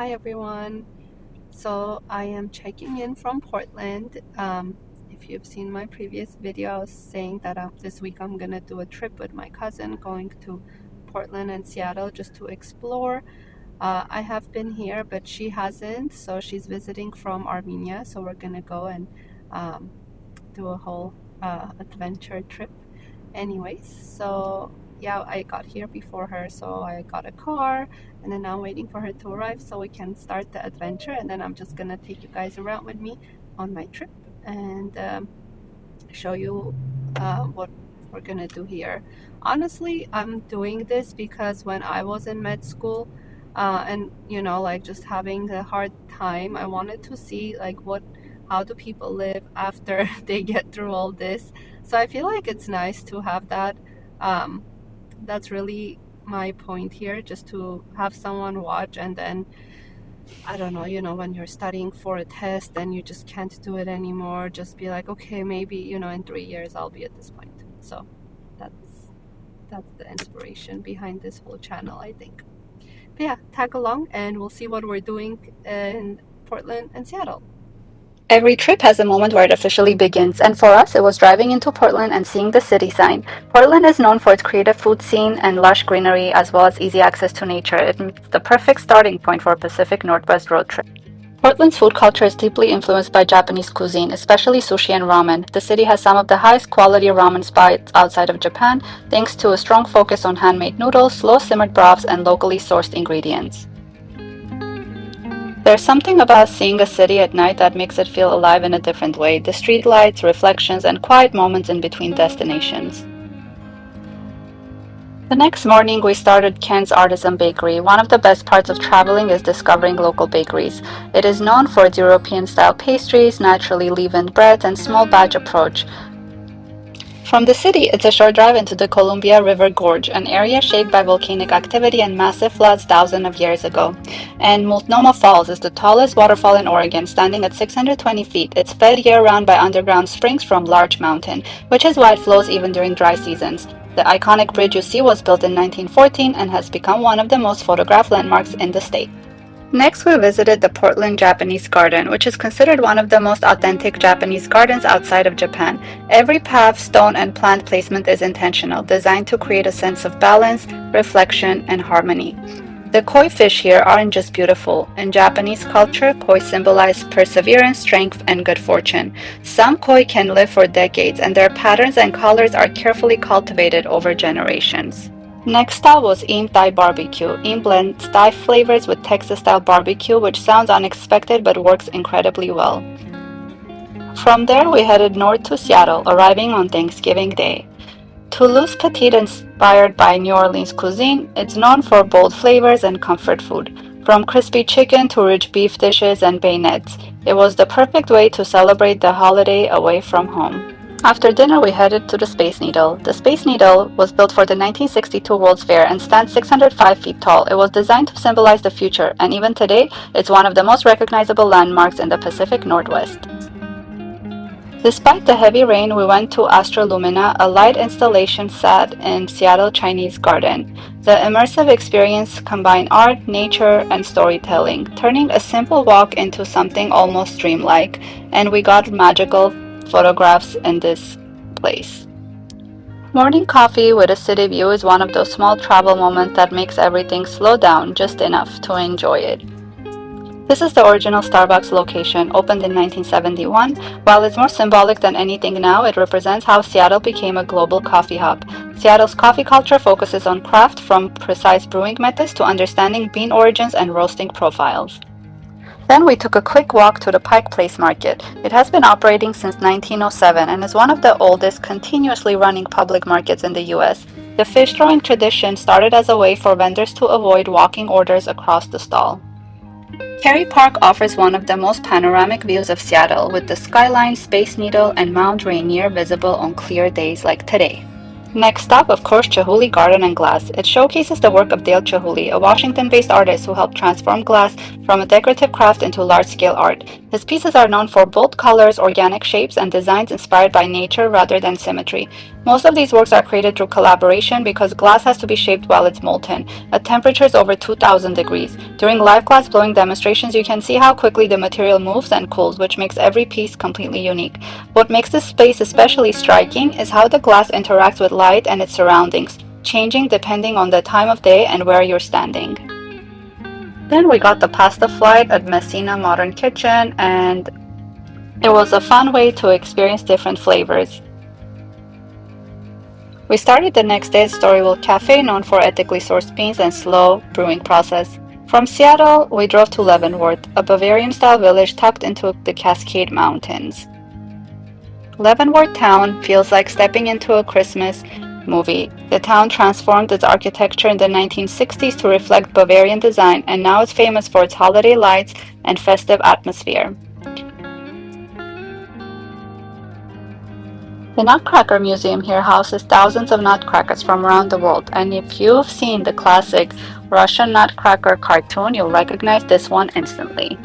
Hi everyone. So I am checking in from Portland. If you've seen my previous video, I was saying that this week I'm gonna do a trip with my cousin going to Portland and Seattle just to explore. I have been here, but she hasn't, so she's visiting from Armenia. So we're gonna go and um, do a whole adventure trip. Anyways, so yeah, I got here before her, so I got a car, and then now I'm waiting for her to arrive so we can start the adventure. And then I'm just gonna take you guys around with me on my trip and show you what we're gonna do here. Honestly, I'm doing this because when I was in med school, and like just having a hard time, I wanted to see like how do people live after they get through all this. So I feel like it's nice to have that. Um, that's really my point here, just to have someone watch. And then I don't know, when you're studying for a test and you just can't do it anymore, just be like, okay, maybe, in 3 years I'll be at this point. So that's the inspiration behind this whole channel, I think. But yeah, tag along and we'll see what we're doing in Portland and Seattle. Every trip has a moment where it officially begins, and for us, it was driving into Portland and seeing the city sign. Portland is known for its creative food scene and lush greenery, as well as easy access to nature. It's the perfect starting point for a Pacific Northwest road trip. Portland's food culture is deeply influenced by Japanese cuisine, especially sushi and ramen. The city has some of the highest quality ramen spots outside of Japan, thanks to a strong focus on handmade noodles, slow-simmered broths, and locally sourced ingredients. There's something about seeing a city at night that makes it feel alive in a different way. The streetlights, reflections, and quiet moments in between destinations. The next morning, we started Ken's Artisan Bakery. One of the best parts of traveling is discovering local bakeries. It is known for its European-style pastries, naturally leavened breads, and small batch approach. From the city, it's a short drive into the Columbia River Gorge, an area shaped by volcanic activity and massive floods thousands of years ago. And Multnomah Falls is the tallest waterfall in Oregon, standing at 620 feet. It's fed year-round by underground springs from Large Mountain, which is why it flows even during dry seasons. The iconic bridge you see was built in 1914 and has become one of the most photographed landmarks in the state. Next, we visited the Portland Japanese Garden, which is considered one of the most authentic Japanese gardens outside of Japan. Every path, stone, and plant placement is intentional, designed to create a sense of balance, reflection, and harmony. The koi fish here aren't just beautiful. In Japanese culture, koi symbolize perseverance, strength, and good fortune. Some koi can live for decades, and their patterns and colors are carefully cultivated over generations. Next stop was Im Thai Barbecue. Im blends Thai flavors with Texas-style barbecue, which sounds unexpected but works incredibly well. From there, we headed north to Seattle, arriving on Thanksgiving Day. Toulouse Petite, inspired by New Orleans cuisine, it's known for bold flavors and comfort food. From crispy chicken to rich beef dishes and bayonets, it was the perfect way to celebrate the holiday away from home. After dinner, we headed to the Space Needle. The Space Needle was built for the 1962 World's Fair and stands 605 feet tall. It was designed to symbolize the future, and even today, it's one of the most recognizable landmarks in the Pacific Northwest. Despite the heavy rain, we went to Astrolumina, a light installation set in Seattle Chinese Garden. The immersive experience combined art, nature, and storytelling, turning a simple walk into something almost dreamlike, and we got magical photographs in this place. Morning coffee with a city view is one of those small travel moments that makes everything slow down just enough to enjoy it. This is the original Starbucks location, opened in 1971. While it's more symbolic than anything now, it represents how Seattle became a global coffee hub. Seattle's coffee culture focuses on craft, from precise brewing methods to understanding bean origins and roasting profiles. Then we took a quick walk to the Pike Place Market. It has been operating since 1907 and is one of the oldest continuously running public markets in the U.S. The fish throwing tradition started as a way for vendors to avoid walking orders across the stall. Cary Park offers one of the most panoramic views of Seattle, with the skyline, Space Needle, and Mount Rainier visible on clear days like today. Next stop, of course, Chihuly Garden and Glass. It showcases the work of Dale Chihuly, a Washington-based artist who helped transform glass from a decorative craft into large-scale art. His pieces are known for bold colors, organic shapes, and designs inspired by nature rather than symmetry. Most of these works are created through collaboration because glass has to be shaped while it's molten, at temperatures over 2000 degrees. During live glass blowing demonstrations, you can see how quickly the material moves and cools, which makes every piece completely unique. What makes this space especially striking is how the glass interacts with light and its surroundings, changing depending on the time of day and where you're standing. Then we got the pasta flight at Messina Modern Kitchen, and it was a fun way to experience different flavors. We started the next day at Storyville Cafe, known for ethically sourced beans and slow brewing process. From Seattle, we drove to Leavenworth, a Bavarian-style village tucked into the Cascade Mountains. Leavenworth town feels like stepping into a Christmas movie. The town transformed its architecture in the 1960s to reflect Bavarian design, and now it's famous for its holiday lights and festive atmosphere. The Nutcracker Museum here houses thousands of nutcrackers from around the world, and if you've seen the classic Russian Nutcracker cartoon, you'll recognize this one instantly.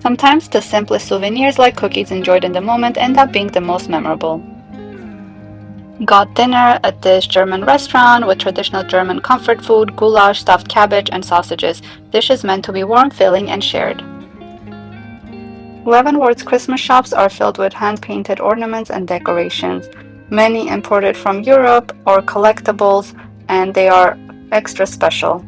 Sometimes the simplest souvenirs like cookies enjoyed in the moment end up being the most memorable. Got dinner at this German restaurant with traditional German comfort food, goulash, stuffed cabbage, and sausages, dishes meant to be warm, filling, and shared. Leavenworth's Christmas shops are filled with hand-painted ornaments and decorations, many imported from Europe or collectibles, and they are extra special.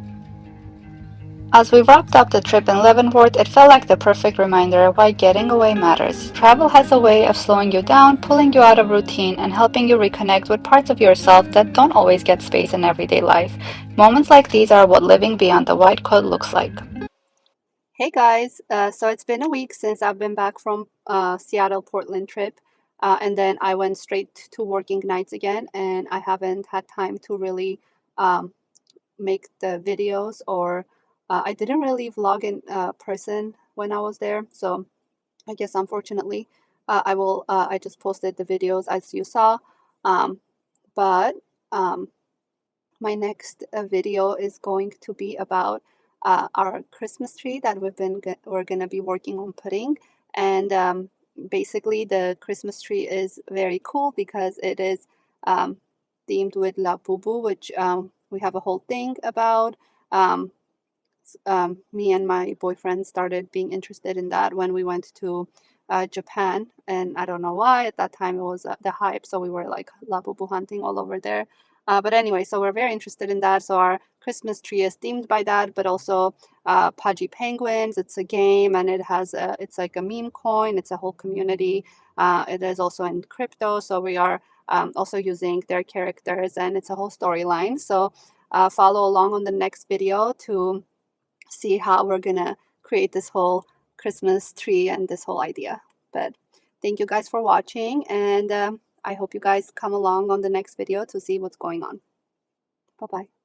As we wrapped up the trip in Leavenworth, it felt like the perfect reminder of why getting away matters. Travel has a way of slowing you down, pulling you out of routine, and helping you reconnect with parts of yourself that don't always get space in everyday life. Moments like these are what living beyond the white coat looks like. Hey guys, so it's been a week since I've been back from Seattle Portland trip, and then I went straight to working nights again, and I haven't had time to really um, make the videos, or I didn't really vlog in person when I was there. So I guess unfortunately, I will. I just posted the videos as you saw, um, but um, my next video is going to be about our Christmas tree that we're gonna be working on putting, and basically the Christmas tree is very cool because it is um, themed with La Bubu, which we have a whole thing about. Um, Me and my boyfriend started being interested in that when we went to Japan, and I don't know why. At that time, it was the hype, so we were like labubu hunting all over there. But anyway, so we're very interested in that. So our Christmas tree is themed by that, but also Pudgy Penguins. It's a game, and it's like a meme coin. It's a whole community. It is also in crypto, so we are also using their characters, and it's a whole storyline. So follow along on the next video to see how we're gonna create this whole Christmas tree and this whole idea. But thank you guys for watching, and I hope you guys come along on the next video to see what's going on. Bye bye.